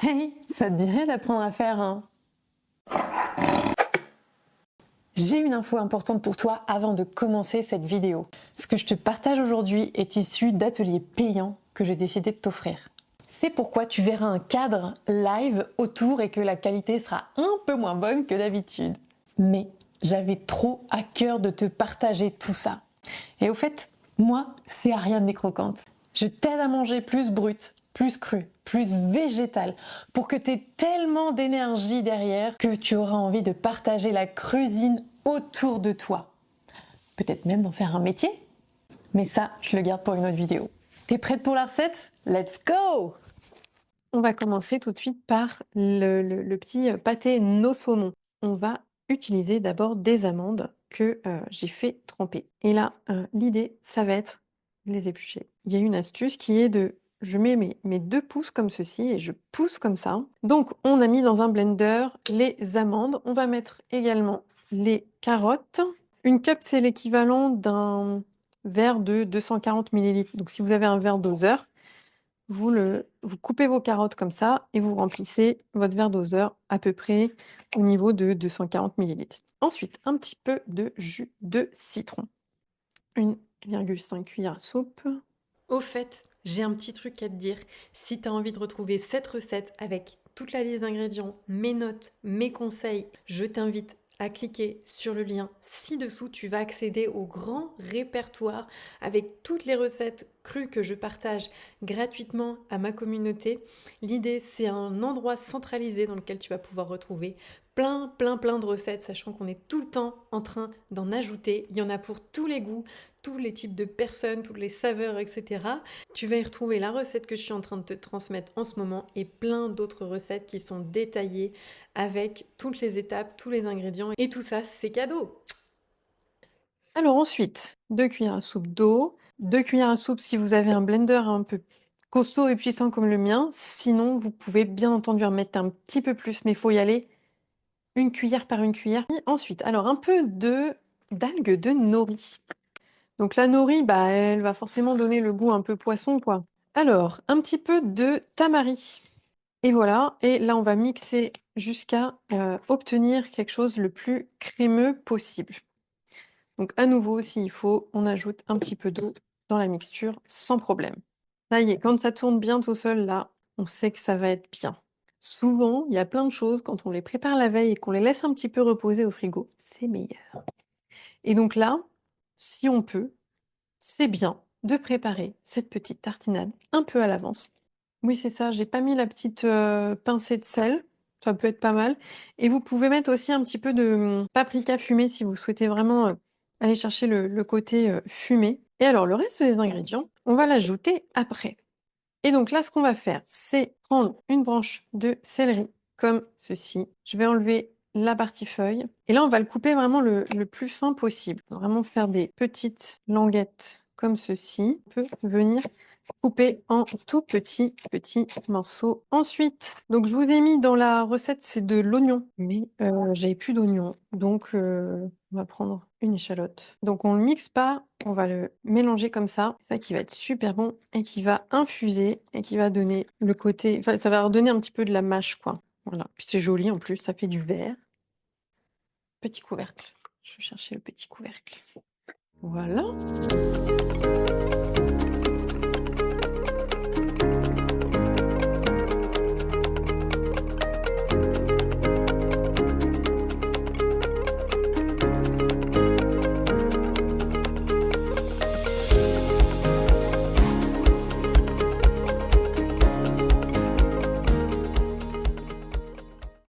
Hey, ça te dirait d'apprendre à faire un... J'ai une info importante pour toi avant de commencer cette vidéo. Ce que je te partage aujourd'hui est issu d'ateliers payants que j'ai décidé de t'offrir. C'est pourquoi tu verras un cadre live autour et que la qualité sera un peu moins bonne que d'habitude. Mais j'avais trop à cœur de te partager tout ça. Et au fait, moi, c'est Ariane des Croquantes. Je t'aide à manger plus brut, plus cru, plus végétal, pour que tu aies tellement d'énergie derrière que tu auras envie de partager la cuisine autour de toi. Peut-être même d'en faire un métier. Mais ça, je le garde pour une autre vidéo. T'es prête pour la recette? Let's go! On va commencer tout de suite par le petit pâté no saumon. On va utiliser d'abord des amandes que j'ai fait tremper. Et là, l'idée, ça va être de les éplucher. Il y a une astuce qui est de... Je mets mes 2 pouces comme ceci et je pousse comme ça. Donc, on a mis dans un blender les amandes. On va mettre également les carottes. Une cup, c'est l'équivalent d'un verre de 240 ml. Donc, si vous avez un verre doseur, vous coupez vos carottes comme ça et vous remplissez votre verre doseur à peu près au niveau de 240 ml. Ensuite, un petit peu de jus de citron. 1,5 cuillère à soupe. Au fait, j'ai un petit truc à te dire. Si tu as envie de retrouver cette recette avec toute la liste d'ingrédients, mes notes, mes conseils, je t'invite à cliquer sur le lien ci-dessous. Tu vas accéder au grand répertoire avec toutes les recettes crues que je partage gratuitement à ma communauté. L'idée, c'est un endroit centralisé dans lequel tu vas pouvoir retrouver plein de recettes, sachant qu'on est tout le temps en train d'en ajouter. Il y en a pour tous les goûts, tous les types de personnes, toutes les saveurs, etc. Tu vas y retrouver la recette que je suis en train de te transmettre en ce moment et plein d'autres recettes qui sont détaillées avec toutes les étapes, tous les ingrédients. Et tout ça, c'est cadeau. Alors ensuite, 2 cuillères à soupe d'eau. 2 cuillères à soupe si vous avez un blender un peu costaud et puissant comme le mien. Sinon, vous pouvez bien entendu en mettre un petit peu plus, mais il faut y aller 1 cuillère par 1 cuillère. Et ensuite, alors un peu d'algues de nori. Donc la nori, bah, elle va forcément donner le goût un peu poisson, quoi. Alors, un petit peu de tamari. Et voilà, et là on va mixer jusqu'à obtenir quelque chose le plus crémeux possible. Donc à nouveau, s'il faut, on ajoute un petit peu d'eau dans la mixture sans problème. Ça y est, quand ça tourne bien tout seul, là, on sait que ça va être bien. Souvent, il y a plein de choses, quand on les prépare la veille et qu'on les laisse un petit peu reposer au frigo, c'est meilleur. Et donc là, si on peut, c'est bien de préparer cette petite tartinade un peu à l'avance. Oui, c'est ça, j'ai pas mis la petite pincée de sel, ça peut être pas mal. Et vous pouvez mettre aussi un petit peu de paprika fumé si vous souhaitez vraiment aller chercher le côté fumé. Et alors, le reste des ingrédients, on va l'ajouter après. Et donc là, ce qu'on va faire, c'est prendre une branche de céleri comme ceci. Je vais enlever la partie feuille. Et là, on va le couper vraiment le plus fin possible. Vraiment faire des petites languettes comme ceci. On peut venir couper en tout petits morceaux. Ensuite, donc je vous ai mis dans la recette, c'est de l'oignon. Mais j'avais plus d'oignon. Donc, on va prendre une échalote. Donc, on le mixe pas. On va le mélanger comme ça. C'est ça qui va être super bon et qui va infuser et qui va donner le côté... Enfin, ça va redonner un petit peu de la mâche, quoi. Voilà. Puis c'est joli en plus, ça fait du vert. Petit couvercle. Je vais chercher le petit couvercle. Voilà.